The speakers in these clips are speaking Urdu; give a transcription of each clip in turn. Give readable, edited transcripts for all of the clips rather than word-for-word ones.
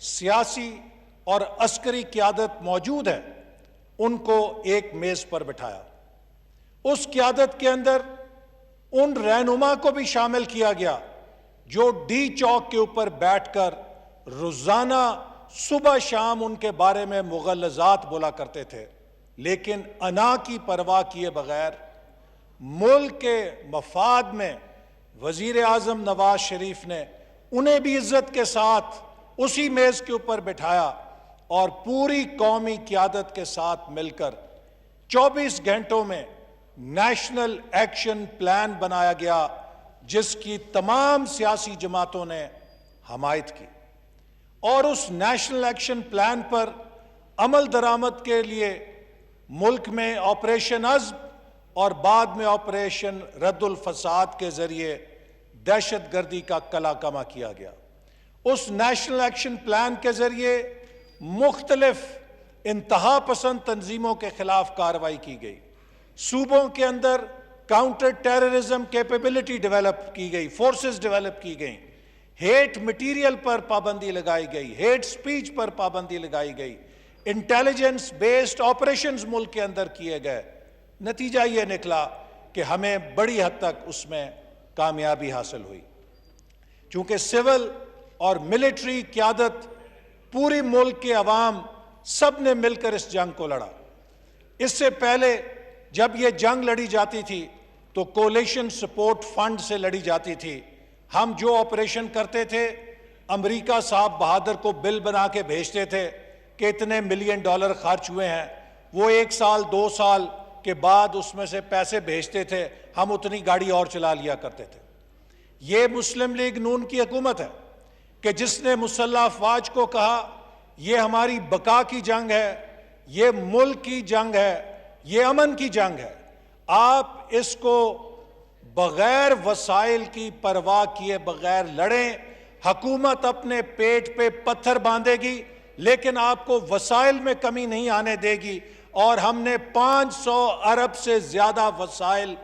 سیاسی اور عسکری قیادت موجود ہے ان کو ایک میز پر بٹھایا۔ اس قیادت کے اندر ان رہنما کو بھی شامل کیا گیا جو ڈی چوک کے اوپر بیٹھ کر روزانہ صبح شام ان کے بارے میں مغلظات بولا کرتے تھے، لیکن انا کی پرواہ کیے بغیر ملک کے مفاد میں وزیر اعظم نواز شریف نے انہیں بھی عزت کے ساتھ اسی میز کے اوپر بٹھایا اور پوری قومی قیادت کے ساتھ مل کر 24 گھنٹوں میں نیشنل ایکشن پلان بنایا گیا جس کی تمام سیاسی جماعتوں نے حمایت کی، اور اس نیشنل ایکشن پلان پر عمل درآمد کے لیے ملک میں آپریشن عزم اور بعد میں آپریشن رد الفساد کے ذریعے دہشت گردی کا کلا کما کیا گیا۔ اس نیشنل ایکشن پلان کے ذریعے مختلف انتہا پسند تنظیموں کے خلاف کارروائی کی گئی، صوبوں کے اندر کاؤنٹر ٹیررزم کیپیبلٹی ڈیولپ کی گئی، فورسز ڈیولپ کی گئیں، ہیٹ مٹیریل پر پابندی لگائی گئی، ہیٹ سپیچ پر پابندی لگائی گئی، انٹیلیجنس بیسڈ آپریشنز ملک کے اندر کیے گئے۔ نتیجہ یہ نکلا کہ ہمیں بڑی حد تک اس میں کامیابی حاصل ہوئی، چونکہ سول اور ملٹری قیادت پوری ملک کے عوام سب نے مل کر اس جنگ کو لڑا۔ اس سے پہلے جب یہ جنگ لڑی جاتی تھی تو کولیشن سپورٹ فنڈ سے لڑی جاتی تھی۔ ہم جو آپریشن کرتے تھے امریکہ صاحب بہادر کو بل بنا کے بھیجتے تھے کہ اتنے ملین ڈالر خرچ ہوئے ہیں، وہ 1 سال 2 سال کے بعد اس میں سے پیسے بھیجتے تھے، ہم اتنی گاڑی اور چلا لیا کرتے تھے۔ یہ مسلم لیگ نون کی حکومت ہے کہ جس نے مسلح افواج کو کہا یہ ہماری بقا کی جنگ ہے، یہ ملک کی جنگ ہے، یہ امن کی جنگ ہے، آپ اس کو بغیر وسائل کی پرواہ کیے بغیر لڑیں، حکومت اپنے پیٹ پہ پتھر باندھے گی لیکن آپ کو وسائل میں کمی نہیں آنے دے گی۔ اور ہم نے 500 ارب سے زیادہ وسائل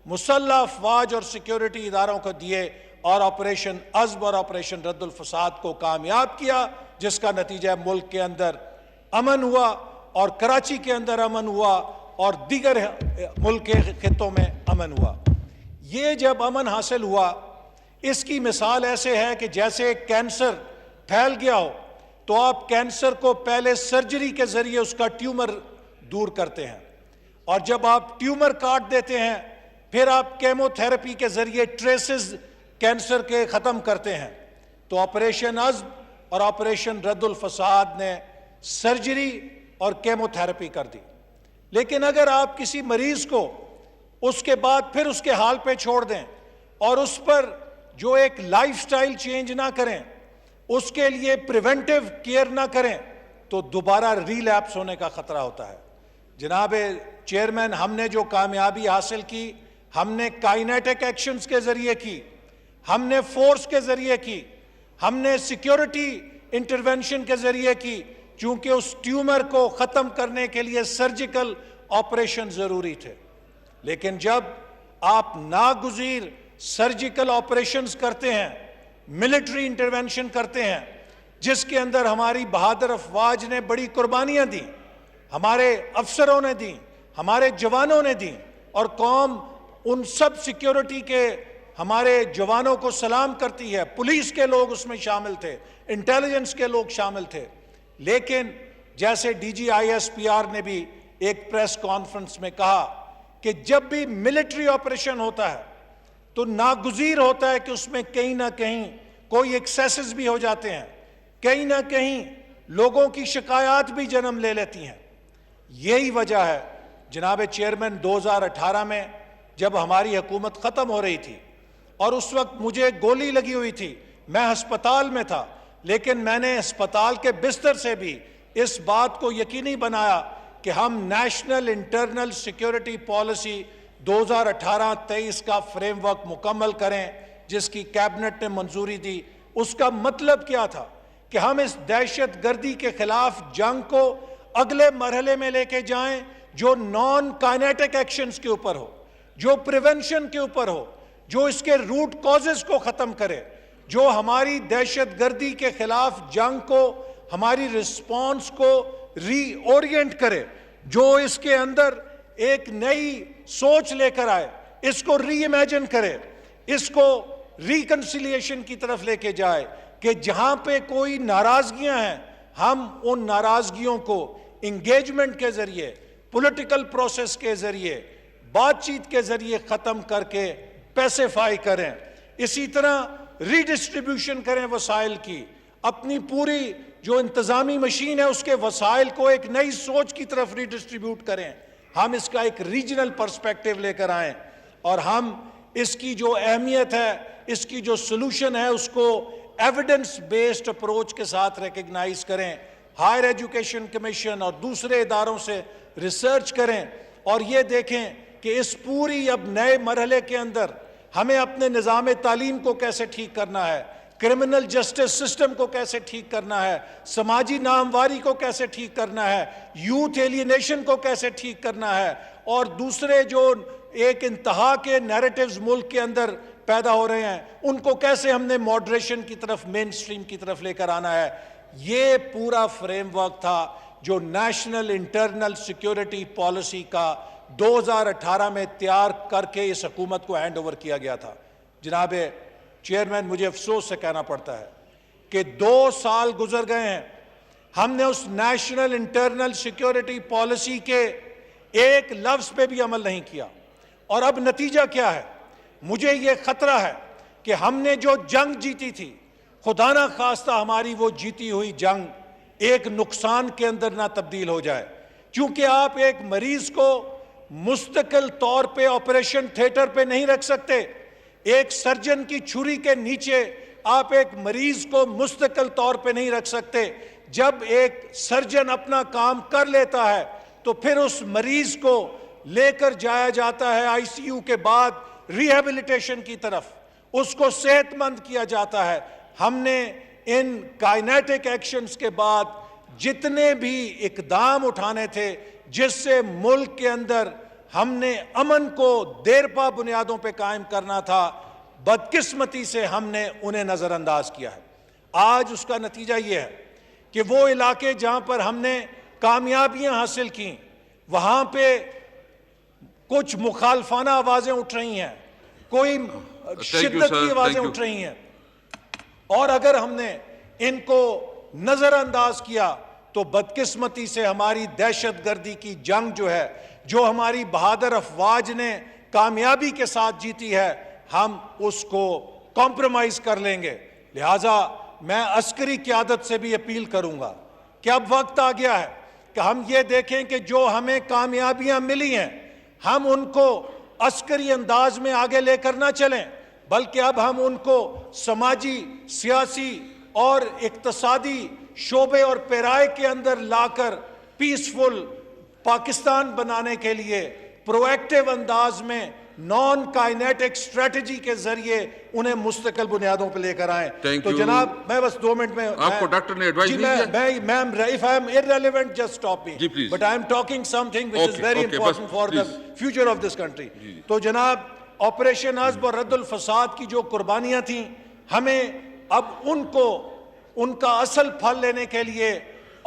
مسلح افواج اور سیکیورٹی اداروں کو دیے اور آپریشن عزم اور آپریشن رد الفساد کو کامیاب کیا، جس کا نتیجہ ملک کے اندر امن ہوا اور کراچی کے اندر امن ہوا اور دیگر ملک کے خطوں میں امن ہوا۔ یہ جب امن حاصل ہوا، اس کی مثال ایسے ہے کہ جیسے کینسر پھیل گیا ہو تو آپ کینسر کو پہلے سرجری کے ذریعے اس کا ٹیومر دور کرتے ہیں، اور جب آپ ٹیومر کاٹ دیتے ہیں پھر آپ کیمو تھراپی کے ذریعے ٹریسز کینسر کے ختم کرتے ہیں۔ تو آپریشن عزم اور آپریشن رد الفساد نے سرجری اور کیمو تھراپی کر دی۔ لیکن اگر آپ کسی مریض کو اس کے بعد پھر اس کے حال پہ چھوڑ دیں اور اس پر جو ایک لائف سٹائل چینج نہ کریں، اس کے لیے پریونٹیو کیئر نہ کریں، تو دوبارہ ریلیپس ہونے کا خطرہ ہوتا ہے۔ جناب چیئرمین، ہم نے جو کامیابی حاصل کی، ہم نے کائنیٹک ایکشنز کے ذریعے کی، ہم نے فورس کے ذریعے کی، ہم نے سیکیورٹی انٹرونشن کے ذریعے کی، چونکہ اس ٹیومر کو ختم کرنے کے لیے سرجیکل آپریشن ضروری تھے۔ لیکن جب آپ ناگزیر سرجیکل آپریشنز کرتے ہیں، ملٹری انٹرونشن کرتے ہیں، جس کے اندر ہماری بہادر افواج نے بڑی قربانیاں دیں، ہمارے افسروں نے دیں، ہمارے جوانوں نے دیں، اور قوم ان سب سیکیورٹی کے ہمارے جوانوں کو سلام کرتی ہے، پولیس کے لوگ اس میں شامل تھے، انٹیلیجنس کے لوگ شامل تھے۔ لیکن جیسے D G I S P R نے بھی ایک پریس کانفرنس میں کہا کہ جب بھی ملٹری آپریشن ہوتا ہے تو ناگزیر ہوتا ہے کہ اس میں کہیں نہ کہیں کوئی ایکسیسز بھی ہو جاتے ہیں، کہیں نہ کہیں لوگوں کی شکایات بھی جنم لے لیتی ہیں۔ یہی وجہ ہے جناب چیئرمین، 2018 میں جب ہماری حکومت ختم ہو رہی تھی اور اس وقت مجھے گولی لگی ہوئی تھی، میں ہسپتال میں تھا، لیکن میں نے ہسپتال کے بستر سے بھی اس بات کو یقینی بنایا کہ ہم نیشنل انٹرنل سیکیورٹی پالیسی 2018-23 کا فریم ورک مکمل کریں، جس کی کیبنٹ نے منظوری دی۔ اس کا مطلب کیا تھا کہ ہم اس دہشت گردی کے خلاف جنگ کو اگلے مرحلے میں لے کے جائیں جو نان کائنیٹک ایکشنز کے اوپر ہو، جو پریونشن کے اوپر ہو، جو اس کے روٹ کازز کو ختم کرے، جو ہماری دہشت گردی کے خلاف جنگ کو، ہماری رسپانس کو ری اورینٹ کرے، جو اس کے اندر ایک نئی سوچ لے کر آئے، اس کو ری امیجن کرے، اس کو ریکنسیلیشن کی طرف لے کے جائے، کہ جہاں پہ کوئی ناراضگیاں ہیں ہم ان ناراضگیوں کو انگیجمنٹ کے ذریعے، پولیٹیکل پروسیس کے ذریعے، بات چیت کے ذریعے ختم کر کے پیسیفائی کریں۔ اسی طرح ری ڈسٹریبیوشن کریں وسائل کی، اپنی پوری جو انتظامی مشین ہے اس کے وسائل کو ایک نئی سوچ کی طرف ری ڈسٹریبیوٹ کریں۔ ہم اس کا ایک ریجنل پرسپیکٹیو لے کر آئیں، اور ہم اس کی جو اہمیت ہے، اس کی جو سلوشن ہے، اس کو ایویڈنس بیسڈ اپروچ کے ساتھ ریکگنائز کریں۔ ہائر ایجوکیشن کمیشن اور دوسرے اداروں سے ریسرچ کریں، اور یہ دیکھیں کہ اس پوری اب نئے مرحلے کے اندر ہمیں اپنے نظام تعلیم کو کیسے ٹھیک کرنا ہے، کرمنل جسٹس سسٹم کو کیسے ٹھیک کرنا ہے، سماجی ناہمواری کو کیسے ٹھیک کرنا ہے، یوتھ ایلینیشن کو کیسے ٹھیک کرنا ہے، اور دوسرے جو ایک انتہا کے نیریٹیوز ملک کے اندر پیدا ہو رہے ہیں ان کو کیسے ہم نے ماڈریشن کی طرف، مین سٹریم کی طرف لے کر آنا ہے۔ یہ پورا فریم ورک تھا جو نیشنل انٹرنل سیکیورٹی پالیسی کا 2018 میں تیار کر کے اس حکومت کو ہینڈ اوور کیا گیا تھا۔ جناب چیئرمین، مجھے افسوس سے کہنا پڑتا ہے کہ 2 سال گزر گئے ہیں، ہم نے اس نیشنل انٹرنل سیکیورٹی پالیسی کے ایک لفظ پہ بھی عمل نہیں کیا، اور اب نتیجہ کیا ہے؟ مجھے یہ خطرہ ہے کہ ہم نے جو جنگ جیتی تھی، خدا نہ خواستہ ہماری وہ جیتی ہوئی جنگ ایک نقصان کے اندر نہ تبدیل ہو جائے، کیونکہ آپ ایک مریض کو مستقل طور پہ آپریشن تھیٹر پہ نہیں رکھ سکتے۔ ایک سرجن کی چھری کے نیچے آپ ایک مریض کو مستقل طور پہ نہیں رکھ سکتے۔ جب ایک سرجن اپنا کام کر لیتا ہے تو پھر اس مریض کو لے کر جایا جاتا ہے آئی سی یو کے بعد ریہیبلیٹیشن کی طرف، اس کو صحت مند کیا جاتا ہے۔ ہم نے ان کائنیٹک ایکشنز کے بعد جتنے بھی اقدام اٹھانے تھے جس سے ملک کے اندر ہم نے امن کو دیرپا بنیادوں پہ قائم کرنا تھا، بدقسمتی سے ہم نے انہیں نظر انداز کیا ہے۔ آج اس کا نتیجہ یہ ہے کہ وہ علاقے جہاں پر ہم نے کامیابیاں حاصل کیں، وہاں پہ کچھ مخالفانہ آوازیں اٹھ رہی ہیں، کوئی شدت کی آوازیں اٹھ رہی ہیں، اور اگر ہم نے ان کو نظر انداز کیا تو بدقسمتی سے ہماری دہشت گردی کی جنگ جو ہے، جو ہماری بہادر افواج نے کامیابی کے ساتھ جیتی ہے، ہم اس کو کمپرومائز کر لیں گے۔ لہٰذا میں عسکری قیادت سے بھی اپیل کروں گا کہ اب وقت آ گیا ہے کہ ہم یہ دیکھیں کہ جو ہمیں کامیابیاں ملی ہیں ہم ان کو عسکری انداز میں آگے لے کر نہ چلیں، بلکہ اب ہم ان کو سماجی، سیاسی اور اقتصادی شعبے اور پیرائے کے اندر لا کر پیسفل پاکستان بنانے کے لیے پرو ایکٹیو انداز میں نان کائنیٹک اسٹریٹجی کے ذریعے انہیں مستقل بنیادوں پہ لے کر آئیں۔ تو جناب میں بس 2 منٹ میں آپ کو ڈاکٹر نے ایڈوائز نہیں کیا؟ If I am irrelevant, just stop me. But I am talking something which is very important for the future of this country. تو جناب آپریشن حزب اور رد الفساد کی جو قربانیاں تھیں، ہمیں اب ان کو ان کا اصل پھل لینے کے لیے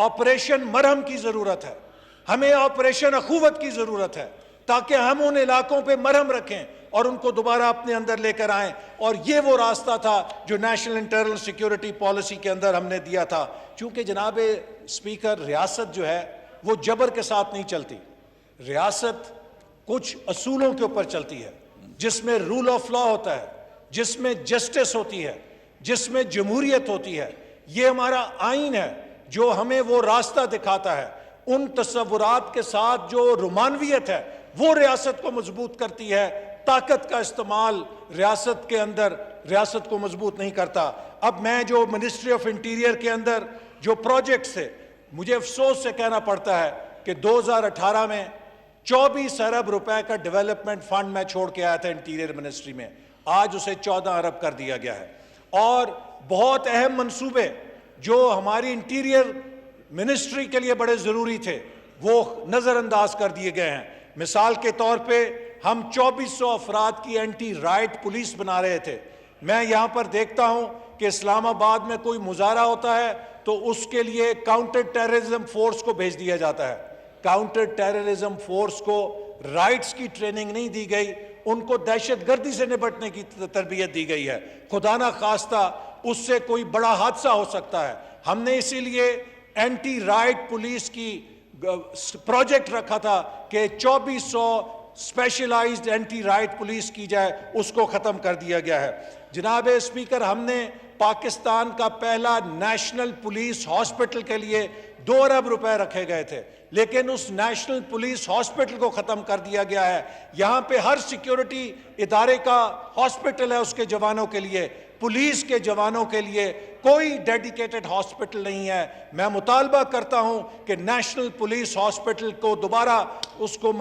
آپریشن مرہم کی ضرورت ہے، ہمیں آپریشن اخوت کی ضرورت ہے، تاکہ ہم ان علاقوں پہ مرہم رکھیں اور ان کو دوبارہ اپنے اندر لے کر آئیں۔ اور یہ وہ راستہ تھا جو نیشنل انٹرنل سیکیورٹی پالیسی کے اندر ہم نے دیا تھا۔ چونکہ جناب اسپیکر، ریاست جو ہے وہ جبر کے ساتھ نہیں چلتی، ریاست کچھ اصولوں کے اوپر چلتی ہے، جس میں رول آف لا ہوتا ہے، جس میں جسٹس ہوتی ہے، جس میں جمہوریت ہوتی ہے۔ یہ ہمارا آئین ہے جو ہمیں وہ راستہ دکھاتا ہے۔ ان تصورات کے ساتھ جو رومانویت ہے وہ ریاست کو مضبوط کرتی ہے، طاقت کا استعمال ریاست کے اندر ریاست کو مضبوط نہیں کرتا۔ اب میں جو منسٹری آف انٹیریئر کے اندر جو پروجیکٹس تھے، مجھے افسوس سے کہنا پڑتا ہے کہ 2018 میں 24 ارب روپے کا ڈیولپمنٹ فنڈ میں چھوڑ کے آیا تھا انٹیریئر منسٹری میں، آج اسے 14 ارب کر دیا گیا ہے۔ اور بہت اہم منصوبے جو ہماری انٹیریئر منسٹری کے لیے بڑے ضروری تھے وہ نظر انداز کر دیے گئے ہیں۔ مثال کے طور پہ ہم 2400 افراد کی اینٹی رائٹ پولیس بنا رہے تھے، میں یہاں پر دیکھتا ہوں کہ اسلام آباد میں کوئی مظاہرہ ہوتا ہے تو اس کے لیے کاؤنٹر ٹیررزم فورس کو بھیج دیا جاتا ہے. کاؤنٹر ٹیررزم فورس کو رائٹس کی ٹریننگ نہیں دی گئی, ان کو دہشت گردی سے نپٹنے کی تربیت دی گئی ہے. خدا نہ خواستہ اس سے کوئی بڑا حادثہ ہو سکتا ہے. ہم نے اسی لیے اینٹی رائٹ پولیس کی پروجیکٹ رکھا تھا کہ 2400 اسپیشلائزڈ اینٹی رائٹ پولیس کی جائے, اس کو ختم کر دیا گیا ہے. جناب اسپیکر, ہم نے پاکستان کا پہلا نیشنل پولیس ہاسپٹل کے لیے 2 ارب روپے رکھے گئے تھے, لیکن اس نیشنل پولیس ہاسپٹل کو ختم کر دیا گیا ہے. یہاں پہ ہر سیکیورٹی ادارے کا ہاسپٹل ہے اس کے جوانوں کے لیے, پولیس کے جوانوں کے لیے کوئی ڈیڈیکیٹڈ ہاسپٹل نہیں ہے. میں مطالبہ کرتا ہوں کہ نیشنل پولیس ہاسپٹل کو دوبارہ اس کو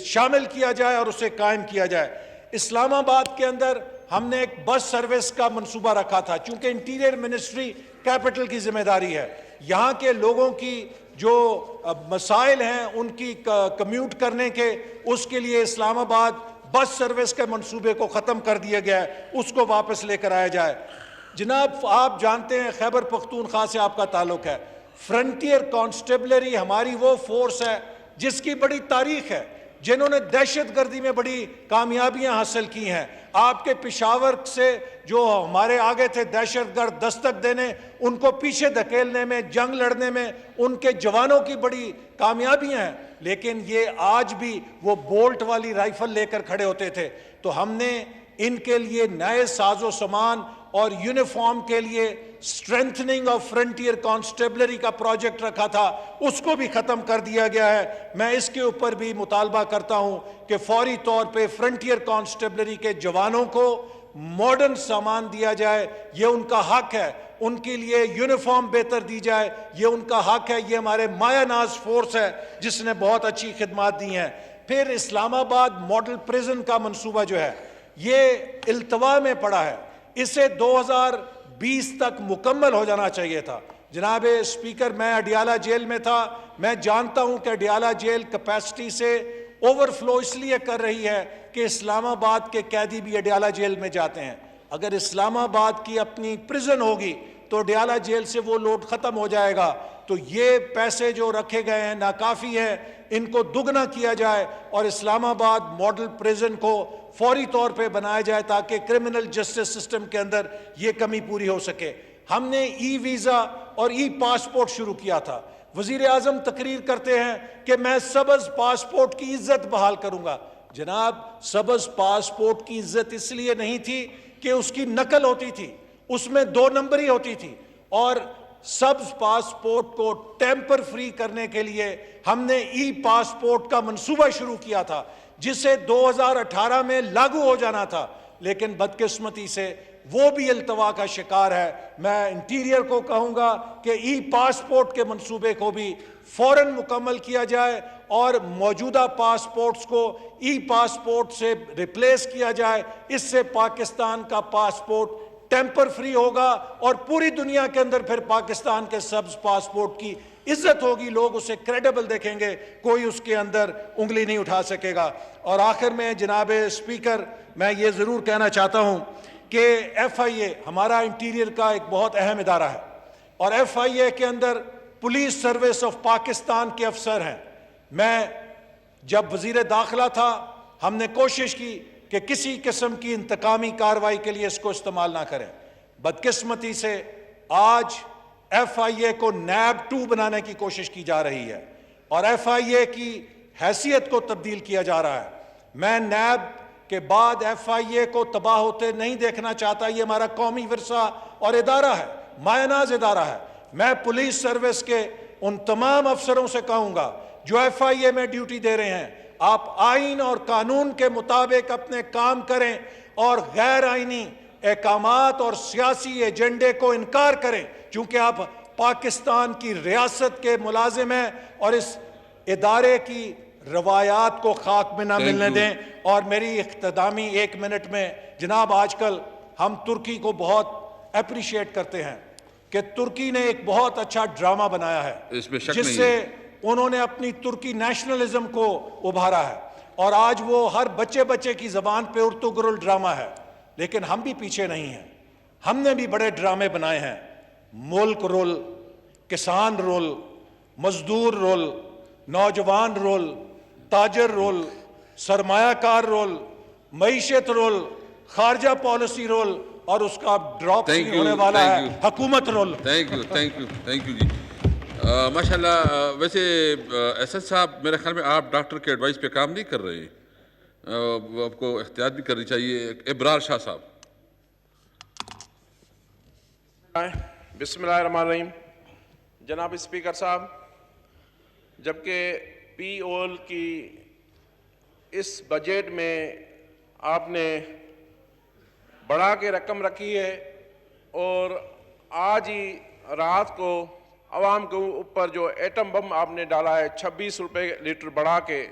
شامل کیا جائے اور اسے قائم کیا جائے. اسلام آباد کے اندر ہم نے ایک بس سروس کا منصوبہ رکھا تھا, چونکہ انٹیریئر منسٹری کیپٹل کی ذمہ داری ہے. یہاں کے لوگوں کی جو مسائل ہیں ان کی کمیوٹ کرنے کے, اس کے لیے اسلام آباد بس سروس کے منصوبے کو ختم کر دیا گیا ہے, اس کو واپس لے کر آیا جائے. جناب آپ جانتے ہیں خیبر پختونخوا سے آپ کا تعلق ہے. فرنٹیئر کانسٹیبلری ہماری وہ فورس ہے جس کی بڑی تاریخ ہے, جنہوں نے دہشت گردی میں بڑی کامیابیاں حاصل کی ہیں. آپ کے پشاور سے جو ہمارے آگے تھے دہشت گرد دستک دینے, ان کو پیچھے دھکیلنے میں, جنگ لڑنے میں ان کے جوانوں کی بڑی کامیابیاں ہیں, لیکن یہ آج بھی وہ بولٹ والی رائفل لے کر کھڑے ہوتے تھے. تو ہم نے ان کے لیے نئے ساز و سامان اور یونیفارم کے لیے اسٹرینتھننگ آف فرنٹیئر کانسٹیبلری کا پروجیکٹ رکھا تھا, اس کو بھی ختم کر دیا گیا ہے. میں اس کے اوپر بھی مطالبہ کرتا ہوں کہ فوری طور پہ فرنٹیئر کانسٹیبلری کے جوانوں کو ماڈرن سامان دیا جائے, یہ ان کا حق ہے. ان کے لیے یونیفارم بہتر دی جائے, یہ ان کا حق ہے. یہ ہمارے مایا ناز فورس ہے جس نے بہت اچھی خدمات دی ہیں. پھر اسلام آباد ماڈل پریزن کا منصوبہ جو ہے یہ التوا میں پڑا ہے, اسے 2020 تک مکمل ہو جانا چاہیے تھا. جناب اسپیکر, میں اڈیالہ جیل میں تھا, میں جانتا ہوں کہ اڈیالہ جیل کیپیسٹی سے اوور فلو اس لیے کر رہی ہے کہ اسلام آباد کے قیدی بھی اڈیالہ جیل میں جاتے ہیں. اگر اسلام آباد کی اپنی پریزن ہوگی تو اڈیالہ جیل سے وہ لوڈ ختم ہو جائے گا. تو یہ پیسے جو رکھے گئے ہیں ناکافی ہیں, ان کو دگنا کیا جائے اور اسلام آباد ماڈل پریزن کو فوری طور پہ بنایا جائے تاکہ کرمنل جسٹس سسٹم کے اندر یہ کمی پوری ہو سکے. ہم نے ای ویزا اور ای پاسپورٹ شروع کیا تھا. وزیر اعظم تقریر کرتے ہیں کہ میں سبز پاسپورٹ کی عزت بحال کروں گا. جناب, سبز پاسپورٹ کی عزت اس لیے نہیں تھی کہ اس کی نقل ہوتی تھی, اس میں 2 نمبری ہوتی تھی, اور سبز پاسپورٹ کو ٹیمپر فری کرنے کے لیے ہم نے ای پاسپورٹ کا منصوبہ شروع کیا تھا جسے 2018 میں لاگو ہو جانا تھا, لیکن بدقسمتی سے وہ بھی التوا کا شکار ہے. میں انٹیریئر کو کہوں گا کہ ای پاسپورٹ کے منصوبے کو بھی فوراً مکمل کیا جائے اور موجودہ پاسپورٹس کو ای پاسپورٹ سے ریپلیس کیا جائے. اس سے پاکستان کا پاسپورٹ ٹیمپر فری ہوگا اور پوری دنیا کے اندر پھر پاکستان کے سبز پاسپورٹ کی عزت ہوگی, لوگ اسے کریڈیبل دیکھیں گے, کوئی اس کے اندر انگلی نہیں اٹھا سکے گا. اور آخر میں جناب اسپیکر, میں یہ ضرور کہنا چاہتا ہوں کہ ایف آئی اے ہمارا انٹیریئر کا ایک بہت اہم ادارہ ہے, اور ایف آئی اے کے اندر پولیس سروس آف پاکستان کے افسر ہیں. میں جب وزیر داخلہ تھا ہم نے کوشش کی کہ کسی قسم کی انتقامی کارروائی کے لیے اس کو استعمال نہ کریں. بدقسمتی سے آج ایف آئی اے کو نیب 2 بنانے کی کوشش کی جا رہی ہے اور ایف آئی اے کی حیثیت کو تبدیل کیا جا رہا ہے. میں نیب کے بعد ایف آئی اے کو تباہ ہوتے نہیں دیکھنا چاہتا. یہ ہمارا قومی ورثہ اور ادارہ ہے, مایا ناز ادارہ ہے. میں پولیس سروس کے ان تمام افسروں سے کہوں گا جو ایف آئی اے میں ڈیوٹی دے رہے ہیں, آپ آئین اور قانون کے مطابق اپنے کام کریں اور غیر آئینی احکامات اور سیاسی ایجنڈے کو انکار کریں, چونکہ آپ پاکستان کی ریاست کے ملازم ہیں اور اس ادارے کی روایات کو خاک میں نہ ملنے دیں. اور میری اختتامی 1 منٹ میں, جناب آج کل ہم ترکی کو بہت اپریشیٹ کرتے ہیں کہ ترکی نے ایک بہت اچھا ڈرامہ بنایا ہے جس سے انہوں نے اپنی ترکی نیشنلزم کو ابھارا ہے, اور آج وہ ہر بچے کی زبان پہ ارطغرل ڈرامہ ہے. لیکن ہم بھی پیچھے نہیں ہیں, ہم نے بھی بڑے ڈرامے بنائے ہیں، ملک رول، کسان رول، مزدور رول، نوجوان رول، تاجر رول، سرمایہ کار رول، معیشت رول، خارجہ پالیسی رول، اور اس کا ڈراپ Thank سی you, ہونے والا thank ہے you. حکومت رول. تھینک یو جی. ماشاء اللہ. ویسے ایس ایس صاحب میرے خیال میں آپ ڈاکٹر کے ایڈوائس پہ کام نہیں کر رہے ہیں، آپ کو احتیاط بھی کرنی چاہیے. ابرار شاہ صاحب. بسم اللہ الرحمن الرحیم. جناب اسپیکر صاحب، جبکہ پی اول کی اس بجٹ میں آپ نے بڑھا کے رقم رکھی ہے اور آج ہی رات کو عوام کے اوپر جو ایٹم بم آپ نے ڈالا ہے 26 روپے لیٹر بڑھا کے،